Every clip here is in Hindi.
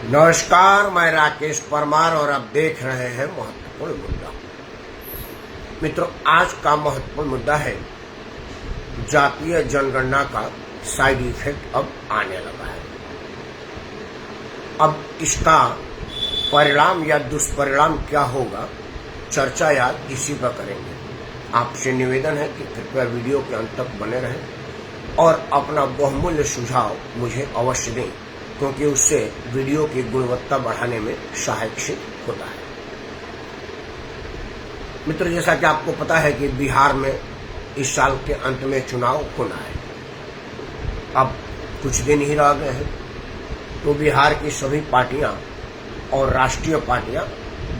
नमस्कार, मैं राकेश परमार और आप देख रहे हैं महत्वपूर्ण मुद्दा। मित्रों, आज का महत्वपूर्ण मुद्दा है जातीय जनगणना का साइड इफेक्ट अब आने लगा है। अब इसका परिणाम या दुष्परिणाम क्या होगा, चर्चा या इसी पर करेंगे। आपसे निवेदन है कि कृपया वीडियो के अंत तक बने रहें और अपना बहुमूल्य सुझाव मुझे अवश्य दें, क्योंकि उससे वीडियो की गुणवत्ता बढ़ाने में सहायक सिद्ध होता है। मित्र, जैसा कि आपको पता है कि बिहार में इस साल के अंत में चुनाव होना है। अब कुछ दिन ही रह गए हैं, तो बिहार की सभी पार्टियां और राष्ट्रीय पार्टियां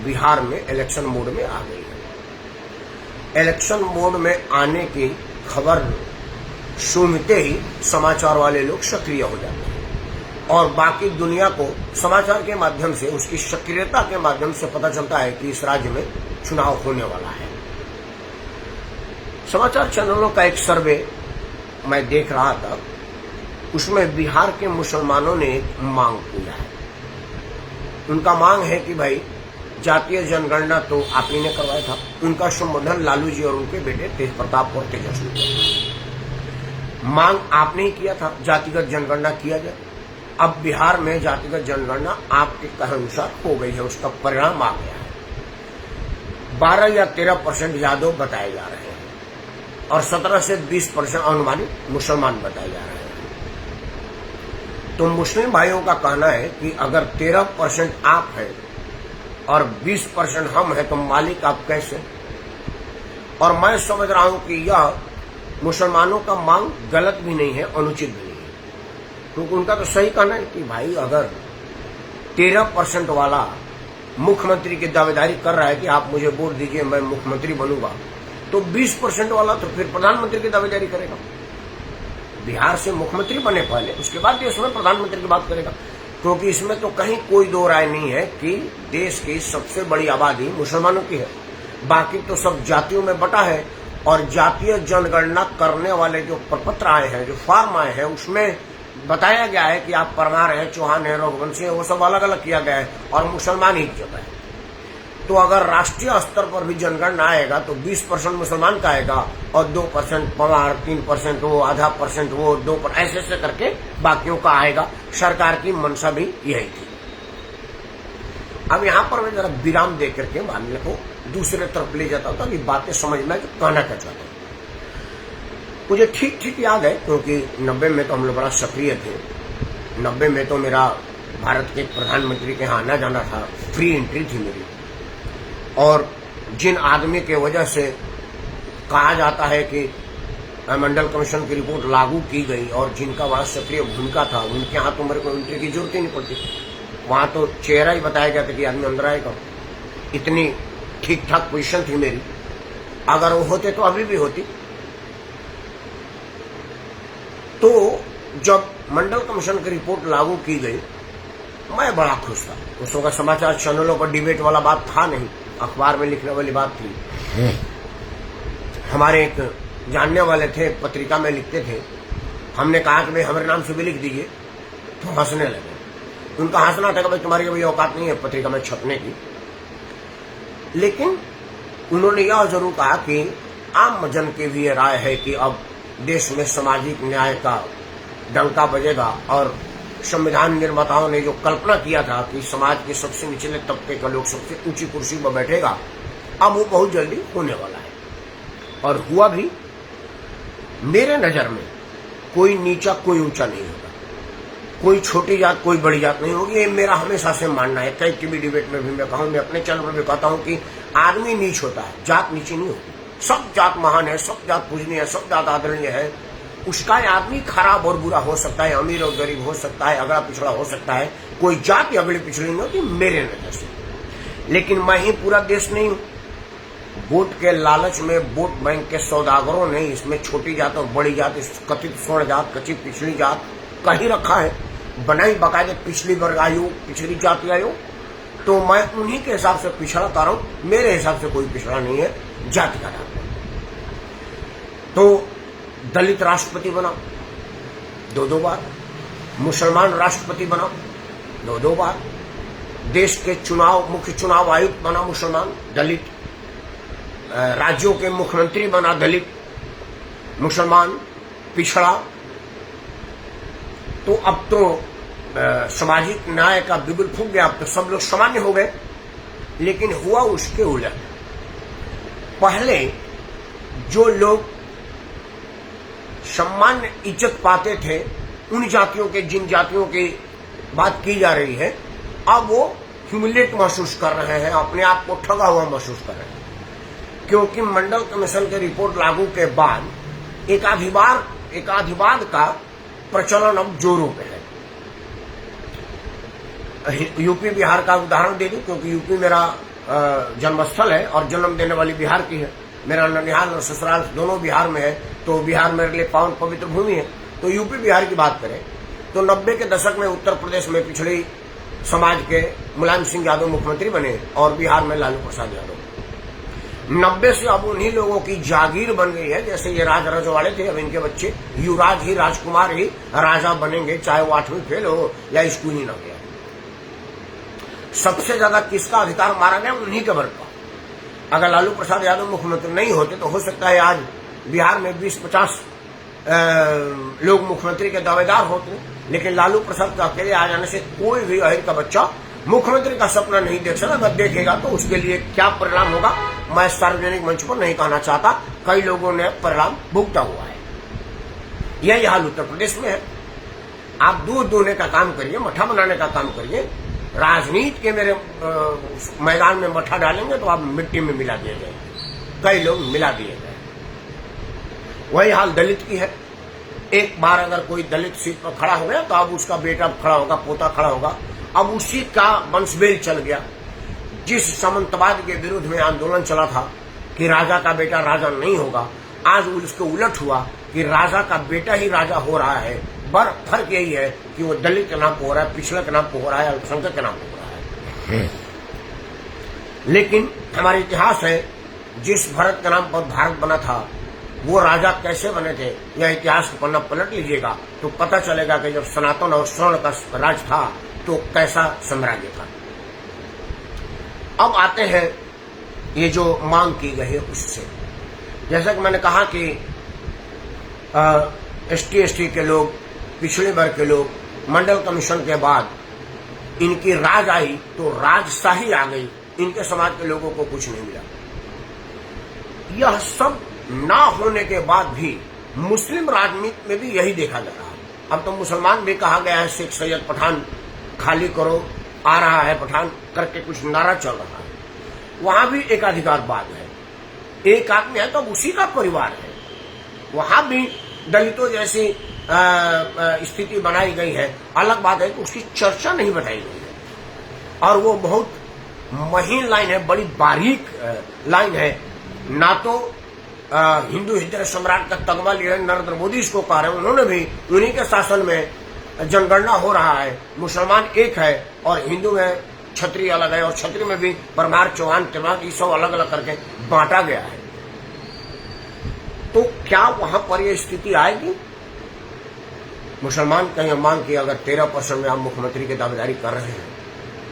बिहार में इलेक्शन मोड में आ गई हैं। इलेक्शन मोड में आने की खबर सुनते ही समाचार वाले लोग सक्रिय हो जाते हैं और बाकी दुनिया को समाचार के माध्यम से, उसकी सक्रियता के माध्यम से पता चलता है कि इस राज्य में चुनाव होने वाला है। समाचार चैनलों का एक सर्वे मैं देख रहा था, उसमें बिहार के मुसलमानों ने एक मांग किया है। उनका मांग है कि भाई, जातीय जनगणना तो आप ही ने करवाया था। उनका संबोधन लालू जी और उनके बेटे तेज प्रताप और तेजस्वी। मांग आपने ही किया था, जातिगत जनगणना किया जाए। अब बिहार में जातिगत जनगणना आपके कहे अनुसार हो गई है, उसका परिणाम आ गया है। 12 या 13% यादव बताए जा रहे हैं और 17 से 20% अनुमानित मुसलमान बताए जा रहे हैं। तो मुस्लिम भाइयों का कहना है कि अगर 13% आप हैं और 20% हम हैं, तो मालिक आप कैसे? और मैं समझ रहा हूं कि यह मुसलमानों का मांग गलत भी नहीं है, अनुचित भी नहीं है, क्योंकि उनका तो सही कहना है कि भाई, अगर 13% वाला मुख्यमंत्री की दावेदारी कर रहा है कि आप मुझे वोट दीजिए, मैं मुख्यमंत्री बनूंगा, तो 20% वाला तो फिर प्रधानमंत्री की दावेदारी करेगा। बिहार से मुख्यमंत्री बने पहले, उसके बाद देश में प्रधानमंत्री की बात करेगा, क्योंकि इसमें तो कहीं कोई दो राय नहीं है कि देश की सबसे बड़ी आबादी मुसलमानों की है। बाकी तो सब जातियों में बटा है और जातीय जनगणना करने वाले जो प्रपत्र आए हैं, जो फॉर्म आए हैं, उसमें बताया गया है कि आप परमार हैं, चौहान हैं, रघुवंशी हैं, वो सब अलग अलग किया गया है और मुसलमान ही जगह है। तो अगर राष्ट्रीय स्तर पर भी जनगणना आएगा तो 20% मुसलमान का आएगा और 2% पवार, 3% वो, आधा % वो, 2% ऐसे करके बाकियों का आएगा। सरकार की मंशा भी यही थी। अब यहाँ पर मैं जरा विराम दे करके मामले को दूसरे तरफ ले जाता हूँ ताकि बातें समझ में कहना क्या चाहता हूँ। मुझे ठीक ठीक याद है, क्योंकि 90 में तो हम लोग बड़ा सक्रिय थे। 90 में तो मेरा भारत के प्रधानमंत्री के यहाँ आना जाना था, फ्री एंट्री थी मेरी। और जिन आदमी के वजह से कहा जाता है कि मंडल कमीशन की रिपोर्ट लागू की गई और जिनका बड़ा सक्रिय भूमिका था, उनके यहाँ तो मेरे को एंट्री की जरूरत ही नहीं पड़ती। वहां तो चेहरा ही बताया गया था कि आदमी अंदर आएगा। इतनी ठीक ठाक पोजीशन थी मेरी। अगर वो होते तो अभी भी होती। तो जब मंडल कमीशन की रिपोर्ट लागू की गई, मैं बड़ा खुश था। उस वक्त समाचार चैनलों पर डिबेट वाला बात था नहीं, अखबार में लिखने वाली बात थी। हमारे एक जानने वाले थे, पत्रिका में लिखते थे। हमने कहा कि भाई हमारे नाम से भी लिख दीजिए, तो हंसने लगे। उनका हंसना था कि भाई तुम्हारी कोई औकात नहीं है पत्रिका में छपने की। लेकिन उन्होंने यह जरूर कहा कि आम जन की भी राय है कि अब देश में सामाजिक न्याय का डंका बजेगा और संविधान निर्माताओं ने जो कल्पना किया था कि समाज के सबसे निचले तबके का लोग सबसे ऊंची कुर्सी पर बैठेगा, अब वो बहुत जल्दी होने वाला है। और हुआ भी। मेरे नजर में कोई नीचा कोई ऊंचा नहीं होगा, कोई छोटी जात कोई बड़ी जात नहीं होगी। ये मेरा हमेशा से मानना है। कई टीवी डिबेट में भी मैं कहूँ, मैं अपने चैनल पर भी कहता हूँ कि आदमी नीच होता है, जात नीची नहीं होती। सब जात महान है, सब जात पूजनीय है, सब जात आदरणीय है। उसका आदमी खराब और बुरा हो सकता है, अमीर और गरीब हो सकता है, अगड़ा पिछड़ा हो सकता है। कोई जात अगड़ी पिछड़ी नहीं होती मेरे नजर से। लेकिन मैं ही पूरा देश नहीं हूं। वोट के लालच में वोट बैंक के सौदागरों ने इसमें छोटी जात और बड़ी जात, इस कथित स्वर्ण जात, कथित पिछड़ी जात कहीं रखा है। बनाई बकायदे पिछली वर्ग आयोग, पिछड़ी जाति आयोग। तो मैं उन्हीं के हिसाब से पिछड़ता रहा हूं। मेरे हिसाब से कोई पिछड़ा नहीं है, जाति का नाम। तो दलित राष्ट्रपति बना 2 बार, मुसलमान राष्ट्रपति बना 2 बार, देश के मुख्य चुनाव आयुक्त बना मुसलमान दलित, राज्यों के मुख्यमंत्री बना दलित मुसलमान पिछड़ा। तो अब तो सामाजिक न्याय का बिगुल फूक गया, अब तो सब लोग सामान्य हो गए। लेकिन हुआ उसके उलट। पहले जो लोग सम्मान इज्जत पाते थे, उन जातियों के, जिन जातियों की बात की जा रही है, अब वो ह्यूमिलेट महसूस कर रहे हैं, अपने आप को ठगा हुआ महसूस कर रहे हैं। क्योंकि मंडल कमीशन की रिपोर्ट लागू के बाद एकाधिवाद का प्रचलन अब जोरों पे है। यूपी बिहार का उदाहरण दे दूं, क्योंकि यूपी मेरा जन्मस्थल है और जन्म देने वाली बिहार की है। मेरा ननिहाल और ससुराल दोनों बिहार में है, तो बिहार मेरे लिए पावन पवित्र भूमि है। तो यूपी बिहार की बात करें तो 90 के दशक में उत्तर प्रदेश में पिछड़ी समाज के मुलायम सिंह यादव मुख्यमंत्री बने और बिहार में लालू प्रसाद यादव। 90 से अब उन्हीं लोगों की जागीर बन गई है। जैसे ये राज रजवाड़े थे, अब इनके बच्चे युवराज ही, राजकुमार ही राजा बनेंगे, चाहे वो 8वीं फेल हो या स्कूल ही ना गया। सबसे ज्यादा किसका अधिकार मारा गया? उन्हीं के वर्ग का। अगर लालू प्रसाद यादव मुख्यमंत्री नहीं होते तो हो सकता है आज बिहार में 20-50 लोग मुख्यमंत्री के दावेदार होते। लेकिन लालू प्रसाद के अकेले आ जाने से कोई भी अहिर का बच्चा मुख्यमंत्री का सपना नहीं देख सकता। अगर देखेगा तो उसके लिए क्या परिणाम होगा, मैं सार्वजनिक मंच पर नहीं कहना चाहता। कई लोगों ने परिणाम भुगता हुआ है। यही हाल उत्तर प्रदेश में है। आप दूध दूहने का काम करिए, मठा बनाने का काम करिए, राजनीति के मेरे मैदान में मठा डालेंगे तो आप मिट्टी में मिला दिए जाएंगे। कई लोग मिला दिए गए। वही हाल दलित की है। एक बार अगर कोई दलित सीट पर खड़ा हो गया तो अब उसका बेटा खड़ा होगा, पोता खड़ा होगा। अब उसी का वंशवेल चल गया। जिस सामंतवाद के विरुद्ध में आंदोलन चला था कि राजा का बेटा राजा नहीं होगा, आज उसको उलट हुआ कि राजा का बेटा ही राजा हो रहा है। फर्क यही है कि वो दलित के नाम पर हो रहा है, पिछड़ा के नाम पर हो रहा है, अल्पसंख्यक के नाम पर हो रहा है। लेकिन हमारा इतिहास है, जिस भारत के नाम पर भारत बना था वो राजा कैसे बने थे, यह इतिहास का पन्ना पलट लीजिएगा तो पता चलेगा कि जब सनातन और स्वर्ण का राज था तो कैसा साम्राज्य था। अब आते हैं ये जो मांग की गई है उससे। जैसा कि मैंने कहा कि ST के लोग, पिछड़े वर्ग के लोग, मंडल कमीशन के बाद इनकी राज आई तो राजशाही आ गई। इनके समाज के लोगों को कुछ नहीं मिला। यह सब ना होने के बाद भी मुस्लिम राजनीति में भी यही देखा जा रहा है। अब तो मुसलमान भी कहा गया है, शेख सैयद पठान खाली करो, आ रहा है पठान करके कुछ नारा चल रहा है। वहां भी एकाधिकारवाद है। एक आदमी है तो उसी का परिवार है। वहां भी दलितों जैसी स्थिति बनाई गई है। अलग बात है कि उसकी चर्चा नहीं बताई गई है और वो बहुत महीन लाइन है, बड़ी बारीक लाइन है। ना तो हिंदू हृदय सम्राट का तगमा लिया नरेंद्र मोदी इसको कह रहे हैं, उन्होंने भी उन्हीं के शासन में जनगणना हो रहा है। मुसलमान एक है और हिंदू में क्षत्रिय अलग है और क्षत्रिय में भी परमार, चौहान, तिवारी ये सब अलग अलग करके बांटा गया है। तो क्या वहां पर यह स्थिति आएगी? मुसलमान का यह मांग की अगर 13% में आप मुख्यमंत्री की दावेदारी कर रहे हैं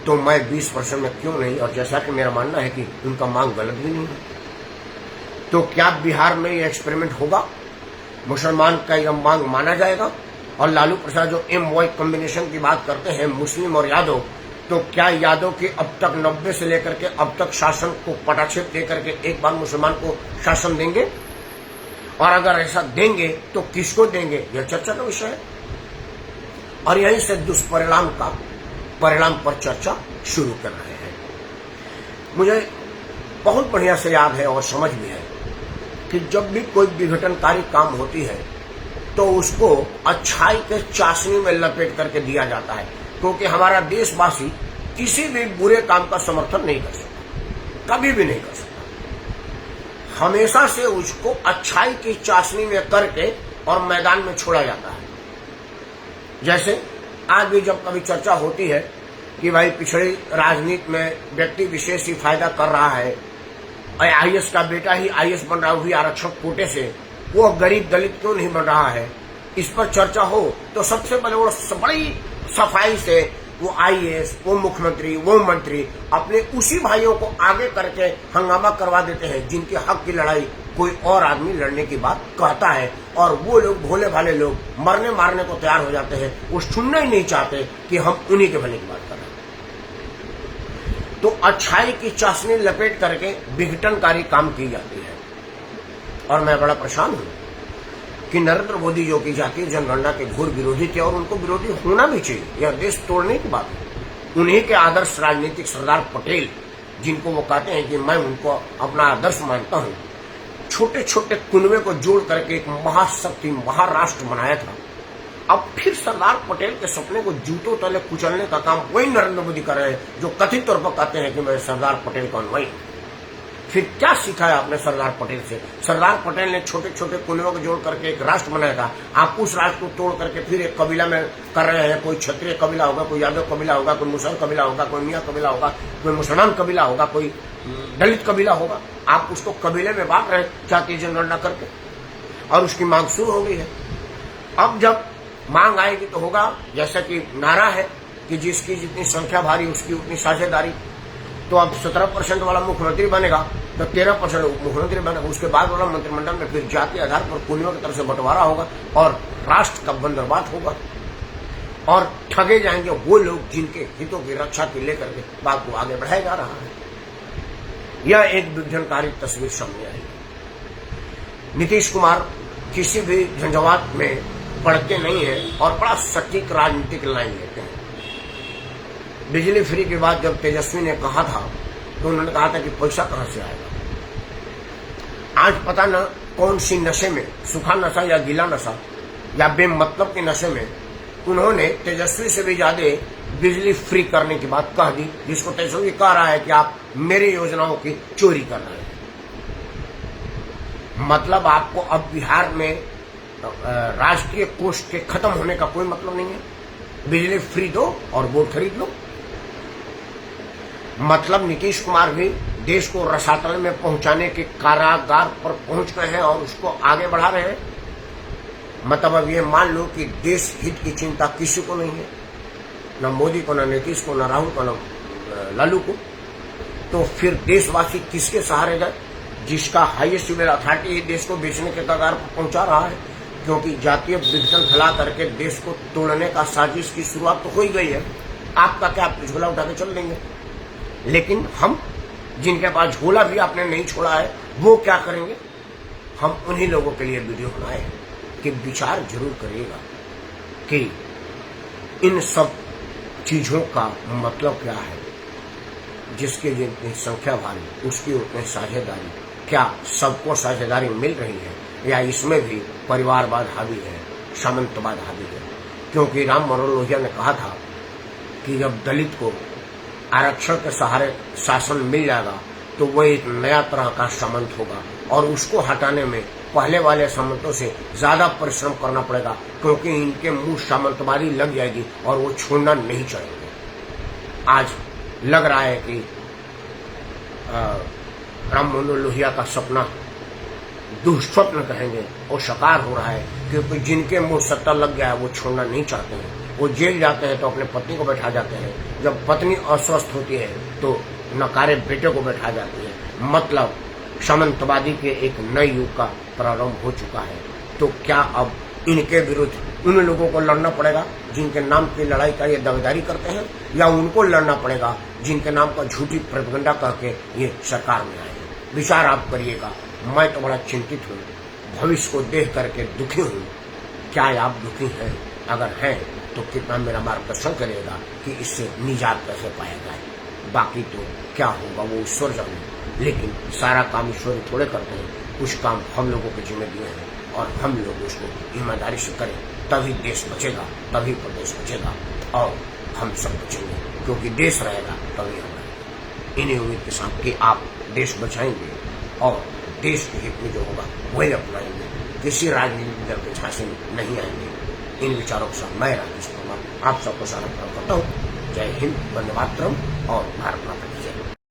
तो मैं 20% में क्यों नहीं? और जैसा कि मेरा मानना है कि उनका मांग गलत भी नहीं है, तो क्या बिहार में यह एक्सपेरिमेंट होगा? मुसलमान का यह मांग माना जाएगा? और लालू प्रसाद जो MY कॉम्बिनेशन की बात करते हैं, मुस्लिम और यादव, तो क्या यादव के अब तक 90 से लेकर के अब तक शासन को पटाक्षेप देकर के एक बार मुसलमान को शासन देंगे? और अगर ऐसा देंगे तो किसको देंगे, यह चर्चा का विषय है। और यहीं से दुष्परिणाम का परिणाम पर चर्चा शुरू कर रहे हैं। मुझे बहुत बढ़िया से याद है और समझ भी है कि जब भी कोई विघटनकारी काम होती है तो उसको अच्छाई के चाशनी में लपेट करके दिया जाता है, क्योंकि हमारा देशवासी किसी भी बुरे काम का समर्थन नहीं कर सकता, कभी भी नहीं कर सकता। हमेशा से उसको अच्छाई की चाशनी में करके और मैदान में छोड़ा जाता है। जैसे आज भी जब कभी चर्चा होती है कि भाई पिछड़ी राजनीति में व्यक्ति विशेष ही फायदा कर रहा है, IAS का बेटा ही IAS बन रहा हुई आरक्षक कोटे से, वो गरीब दलित क्यों नहीं बन रहा है, इस पर चर्चा हो तो सबसे पहले वो बड़ी सफाई से वो IAS, वो मुख्यमंत्री, वो मंत्री अपने उसी भाइयों को आगे करके हंगामा करवा देते हैं जिनके हक की लड़ाई कोई और आदमी लड़ने की बात कहता है, और वो लोग भोले भाले लोग मरने मारने को तैयार हो जाते हैं। वो सुनना ही नहीं चाहते कि हम उन्हीं के भले की बात कर रहे हैं। तो अच्छाई की चाशनी लपेट करके विघटनकारी काम की जाती है। और मैं बड़ा परेशान हूं कि नरेंद्र मोदी जो कि जातीय जनगणना के घोर विरोधी थे, और उनको विरोधी होना भी चाहिए, यह देश तोड़ने की बात है। उन्हीं के आदर्श राजनीतिक सरदार पटेल, जिनको वो कहते हैं कि मैं उनको अपना आदर्श मानता हूं, छोटे छोटे कुनबे को जोड़ करके एक महाशक्ति महाराष्ट्र बनाया था। अब फिर सरदार पटेल के सपने को जूतों तले कुचलने का काम वही नरेंद्र मोदी कर रहे हैं, जो कथित तौर पर कहते हैं कि मैं सरदार पटेल का अनुयायी हूं। फिर क्या सीखा है आपने सरदार पटेल से? सरदार पटेल ने छोटे छोटे कुनबों को जोड़ करके एक राष्ट्र बनाया था। आप उस राष्ट्र को तोड़ करके फिर एक कबीला में कर रहे हैं। कोई क्षत्रिय कबीला होगा, कोई यादव कबीला होगा, कोई मुसलमान कबीला होगा, कोई मियाँ कबीला होगा, कोई मुसलमान कबीला होगा, कोई दलित कबीला होगा। आप उसको कबीले में बांट रहे जातीय जनगणना करके, और उसकी मांग शुरू हो गई है। अब जब मांग आएगी तो होगा जैसा कि नारा है कि जिसकी जितनी संख्या भारी उसकी उतनी साझेदारी। तो अब 17% वाला मुख्यमंत्री बनेगा तो 13% मुख्यमंत्री बनेगा। उसके बाद वाला मंत्रिमंडल में फिर जाति आधार पर कुनियों की तरफ से बंटवारा होगा और राष्ट्र का बंदरबाट होगा, और ठगे जाएंगे वो लोग जिनके हितों की रक्षा के लेकर के बात को आगे बढ़ाया जा रहा है। यह एक विघटनकारी तस्वीर सामने आई। नीतीश कुमार किसी भी झंझावात में पड़ते नहीं है और बड़ा सटीक राजनीतिक लाइन लेते हैं। बिजली फ्री के बाद जब तेजस्वी ने कहा था तो उन्होंने कहा था कि पैसा कहां से आएगा। आज पता न कौन सी नशे में, सूखा नशा या गीला नशा या बेमतलब के नशे में, उन्होंने तेजस्वी से भी ज्यादा बिजली फ्री करने की बात कह दी, जिसको तेजस्वी कह रहा है कि आप मेरी योजनाओं की चोरी कर रहे हैं। मतलब आपको अब बिहार में राष्ट्रीय कोष के खत्म होने का कोई मतलब नहीं है। बिजली फ्री दो और वोट खरीद लो। मतलब नीतीश कुमार भी देश को रसातल में पहुंचाने के कारागार पर पहुंच गए हैं और उसको आगे बढ़ा रहे हैं। मतलब अब ये मान लो कि देश हित की चिंता किसी को नहीं है, न मोदी को, न नीतीश को, न राहुल को, न लालू को। तो फिर देशवासी किसके सहारे गए? जिसका हाईएस्ट सिविल अथॉरिटी ही देश को बेचने के कगार पर पहुंचा रहा है, क्योंकि जातीय विघटन फैला करके देश को तोड़ने का साजिश की शुरुआत तो हो ही गई है। आपका क्या, आप झोला उठा के चल देंगे। लेकिन हम जिनके पास झोला भी आपने नहीं छोड़ा है वो क्या करेंगे? हम उन्हीं लोगों के लिए वीडियो बनाए हैं कि विचार जरूर करिएगा कि इन सब चीजों का मतलब क्या है। जिसकी जितनी संख्या भारी उसकी उतनी साझेदारी। क्या सबको साझेदारी मिल रही है या इसमें भी परिवारवाद हावी है, सामंतवाद हावी है? क्योंकि राम मनोहर लोहिया ने कहा था कि जब दलित को आरक्षण के सहारे शासन मिल जाएगा तो वह एक नया तरह का सामंत होगा, और उसको हटाने में पहले वाले सामंतों से ज्यादा परिश्रम करना पड़ेगा, क्योंकि इनके मुंह सामंतवादी लग जाएगी और वो छोड़ना नहीं चाहेंगे। आज लग रहा है कि राम मनोहर लोहिया का सपना, दुष्स्वप्न कहेंगे, वो साकार हो रहा है, क्योंकि जिनके मुंह सत्ता लग गया है वो छोड़ना नहीं चाहते हैं। वो जेल जाते हैं तो अपने पत्नी को बैठा जाते हैं, जब पत्नी अस्वस्थ होती है तो नकारे बेटे को बैठा जाती है। मतलब सामंतवादी के एक नए युग का प्रारंभ हो चुका है। तो क्या अब इनके विरुद्ध उन लोगों को लड़ना पड़ेगा जिनके नाम की लड़ाई का ये दावेदारी करते हैं, या उनको लड़ना पड़ेगा जिनके नाम का झूठी प्रोपेगेंडा करके ये सरकार में आए? विचार आप करिएगा। मैं तो बड़ा चिंतित हूँ, भविष्य को देख करके दुखी हूँ। क्या आप दुखी हैं? अगर हैं तो कितना मेरा मार्गदर्शन करेगा कि इससे निजात कैसे पाया जाए। बाकी तो क्या होगा वो ईश्वर जाने, लेकिन सारा काम ईश्वर थोड़े करते हैं। कुछ काम हम लोगों के जिम्मे दिए हैं और हम लोग उसको ईमानदारी से करें, तभी देश बचेगा, तभी प्रदेश बचेगा और हम सब बचेंगे, क्योंकि देश रहेगा तभी हम रहेंगे। इन्हीं उम्मीद के साथ कि आप देश बचाएंगे और देश के हित में जो होगा वही अपनाएंगे, किसी राजनीतिक दल के झांसे में नहीं आएंगे। इन विचारों के साथ मैं राजेश कुमार आप सबको सारा करता हूँ। जय हिंद, वंदे मातरम और भारत माता।